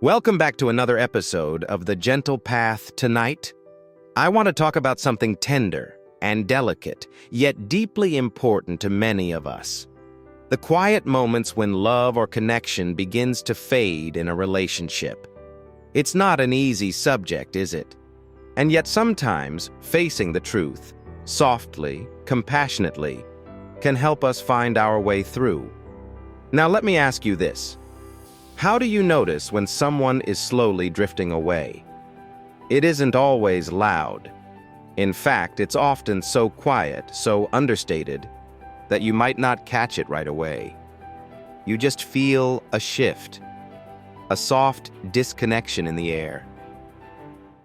Welcome back to another episode of The Gentle Path. Tonight, I want to talk about something tender and delicate, yet deeply important to many of us. The quiet moments when love or connection begins to fade in a relationship. It's not an easy subject, is it? And yet sometimes facing the truth, softly, compassionately, can help us find our way through. Now let me ask you this. How do you notice when someone is slowly drifting away? It isn't always loud. In fact, it's often so quiet, so understated, that you might not catch it right away. You just feel a shift, a soft disconnection in the air.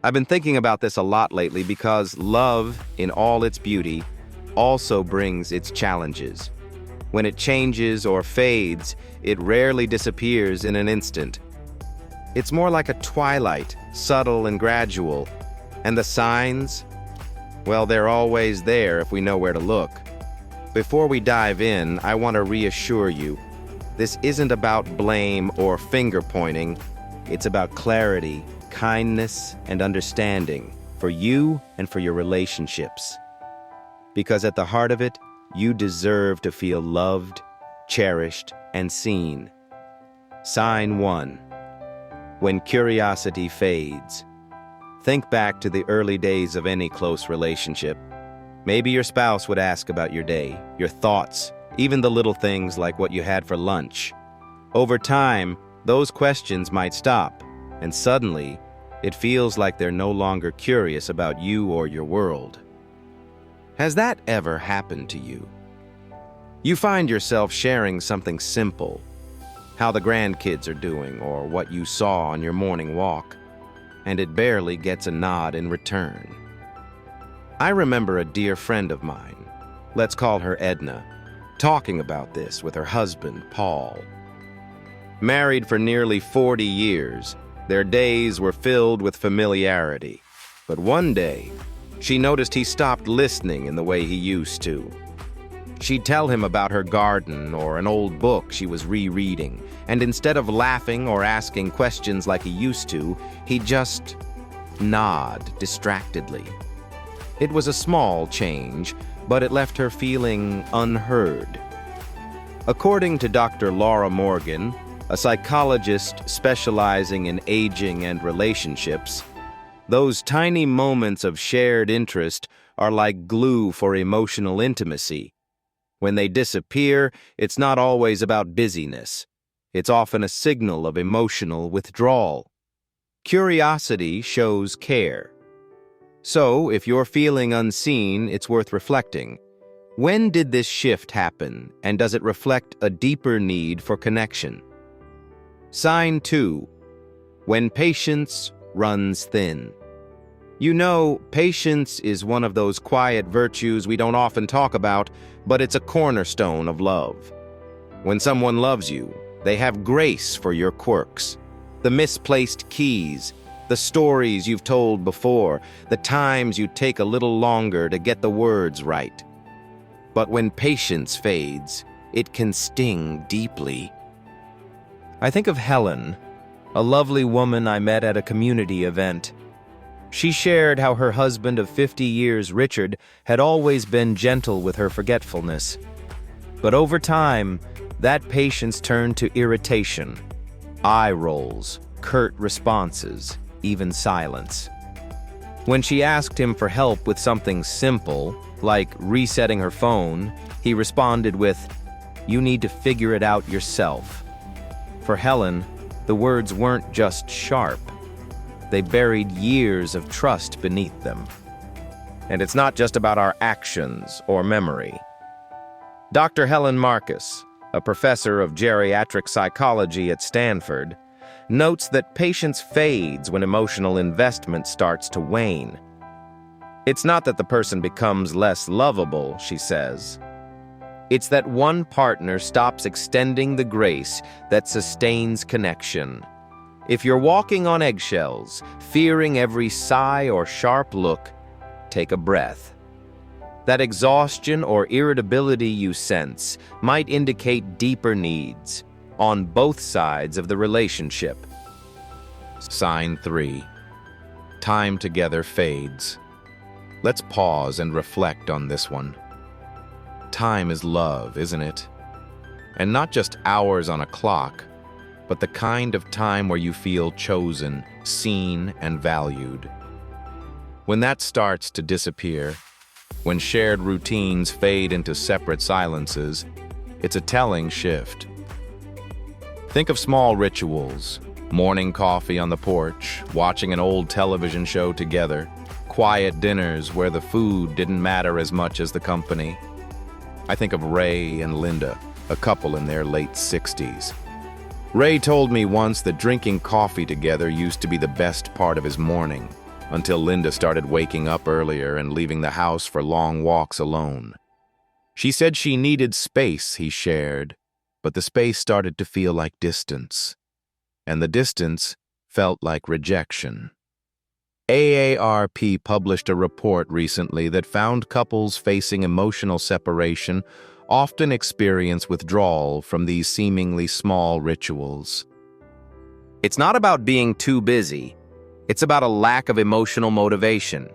I've been thinking about this a lot lately because love, in all its beauty, also brings its challenges. When it changes or fades, it rarely disappears in an instant. It's more like a twilight, subtle and gradual. And the signs? Well, they're always there if we know where to look. Before we dive in, I want to reassure you, this isn't about blame or finger-pointing. It's about clarity, kindness, and understanding for you and for your relationships. Because at the heart of it, you deserve to feel loved, cherished, and seen. Sign 1. When curiosity fades. Think back to the early days of any close relationship. Maybe your spouse would ask about your day, your thoughts, even the little things like what you had for lunch. Over time, those questions might stop, and suddenly, it feels like they're no longer curious about you or your world. Has that ever happened to you? You find yourself sharing something simple, how the grandkids are doing or what you saw on your morning walk, and it barely gets a nod in return. I remember a dear friend of mine, let's call her Edna, talking about this with her husband, Paul. Married for nearly 40 years, their days were filled with familiarity, but one day, she noticed he stopped listening in the way he used to. She'd tell him about her garden or an old book she was rereading, and instead of laughing or asking questions like he used to, he'd just nod distractedly. It was a small change, but it left her feeling unheard. According to Dr. Laura Morgan, a psychologist specializing in aging and relationships, those tiny moments of shared interest are like glue for emotional intimacy. When they disappear, it's not always about busyness. It's often a signal of emotional withdrawal. Curiosity shows care. So, if you're feeling unseen, it's worth reflecting. When did this shift happen, and does it reflect a deeper need for connection? Sign 2. When patience runs thin. You know, patience is one of those quiet virtues we don't often talk about, but it's a cornerstone of love. When someone loves you, they have grace for your quirks, the misplaced keys, the stories you've told before, the times you take a little longer to get the words right. But when patience fades, it can sting deeply. I think of Helen, a lovely woman I met at a community event. She shared how her husband of 50 years, Richard, had always been gentle with her forgetfulness. But over time, that patience turned to irritation, eye rolls, curt responses, even silence. When she asked him for help with something simple, like resetting her phone, he responded with, "You need to figure it out yourself." For Helen, the words weren't just sharp. They buried years of trust beneath them. And it's not just about our actions or memory. Dr. Helen Marcus, a professor of geriatric psychology at Stanford, notes that patience fades when emotional investment starts to wane. It's not that the person becomes less lovable, she says. It's that one partner stops extending the grace that sustains connection. If you're walking on eggshells, fearing every sigh or sharp look, take a breath. That exhaustion or irritability you sense might indicate deeper needs on both sides of the relationship. Sign 3. Time together fades. Let's pause and reflect on this one. Time is love, isn't it? And not just hours on a clock, but the kind of time where you feel chosen, seen, and valued. When that starts to disappear, when shared routines fade into separate silences, it's a telling shift. Think of small rituals: morning coffee on the porch, watching an old television show together, quiet dinners where the food didn't matter as much as the company. I think of Ray and Linda, a couple in their late 60s. Ray told me once that drinking coffee together used to be the best part of his morning, until Linda started waking up earlier and leaving the house for long walks alone. She said she needed space, he shared, but the space started to feel like distance, and the distance felt like rejection. AARP published a report recently that found couples facing emotional separation often experience withdrawal from these seemingly small rituals. It's not about being too busy. It's about a lack of emotional motivation.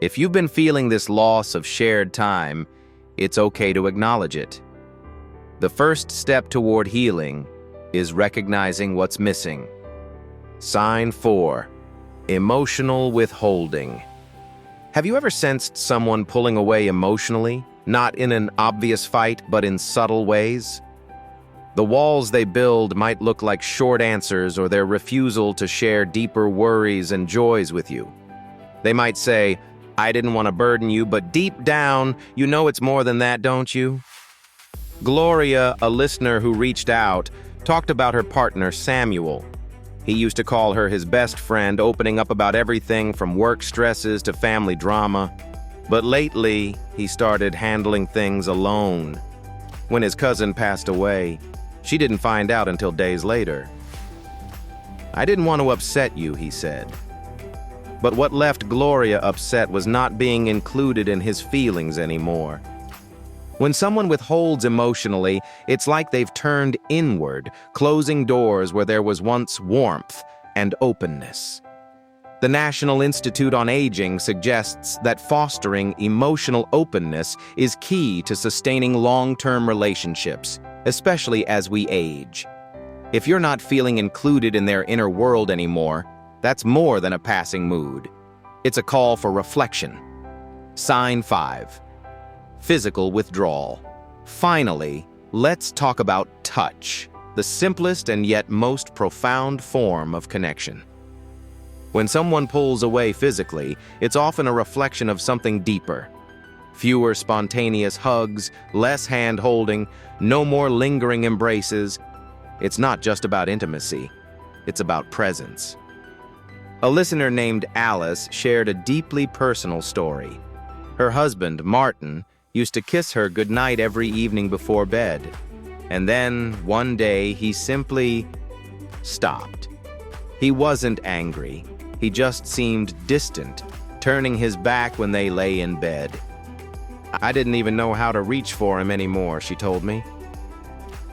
If you've been feeling this loss of shared time, it's okay to acknowledge it. The first step toward healing is recognizing what's missing. Sign 4. Emotional withholding. Have you ever sensed someone pulling away emotionally? Not in an obvious fight, but in subtle ways? The walls they build might look like short answers or their refusal to share deeper worries and joys with you. They might say, "I didn't want to burden you, but deep down, you know it's more than that, don't you?" Gloria, a listener who reached out, talked about her partner, Samuel. He used to call her his best friend, opening up about everything from work stresses to family drama. But lately, he started handling things alone. When his cousin passed away, she didn't find out until days later. "I didn't want to upset you," he said. But what left Gloria upset was not being included in his feelings anymore. When someone withholds emotionally, it's like they've turned inward, closing doors where there was once warmth and openness. The National Institute on Aging suggests that fostering emotional openness is key to sustaining long-term relationships, especially as we age. If you're not feeling included in their inner world anymore, that's more than a passing mood. It's a call for reflection. Sign 5. Physical withdrawal. Finally, let's talk about touch, the simplest and yet most profound form of connection. When someone pulls away physically, it's often a reflection of something deeper. Fewer spontaneous hugs, less hand-holding, no more lingering embraces. It's not just about intimacy. It's about presence. A listener named Alice shared a deeply personal story. Her husband, Martin, used to kiss her goodnight every evening before bed. And then, one day, he simply stopped. He wasn't angry. He just seemed distant, turning his back when they lay in bed. "I didn't even know how to reach for him anymore," she told me.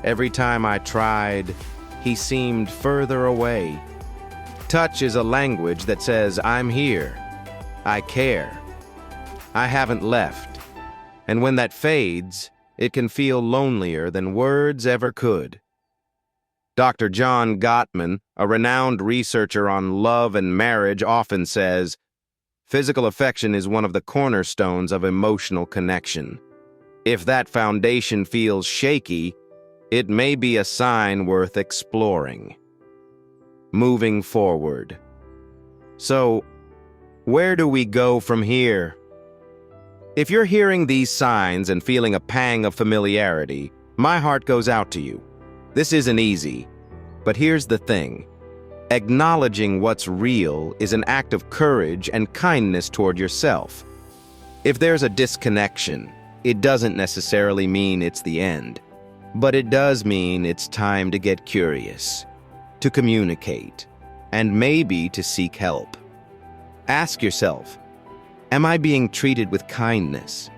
"Every time I tried, he seemed further away." Touch is a language that says, "I'm here. I care. I haven't left." And when that fades, it can feel lonelier than words ever could. Dr. John Gottman, a renowned researcher on love and marriage, often says, "Physical affection is one of the cornerstones of emotional connection. If that foundation feels shaky, it may be a sign worth exploring." Moving forward. So, where do we go from here? If you're hearing these signs and feeling a pang of familiarity, my heart goes out to you. This isn't easy, but here's the thing. Acknowledging what's real is an act of courage and kindness toward yourself. If there's a disconnection, it doesn't necessarily mean it's the end, but it does mean it's time to get curious, to communicate, and maybe to seek help. Ask yourself, am I being treated with kindness?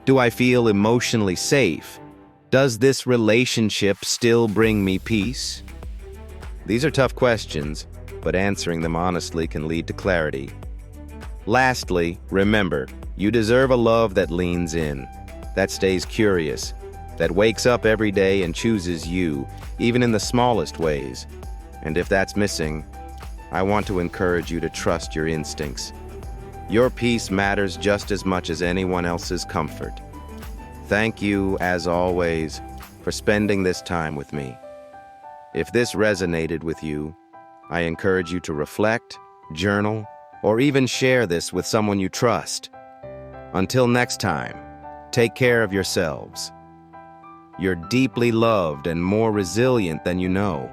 Do I feel emotionally safe? Does this relationship still bring me peace? These are tough questions, but answering them honestly can lead to clarity. Lastly, remember, you deserve a love that leans in, that stays curious, that wakes up every day and chooses you, even in the smallest ways. And if that's missing, I want to encourage you to trust your instincts. Your peace matters just as much as anyone else's comfort. Thank you, as always, for spending this time with me. If this resonated with you, I encourage you to reflect, journal, or even share this with someone you trust. Until next time, take care of yourselves. You're deeply loved and more resilient than you know.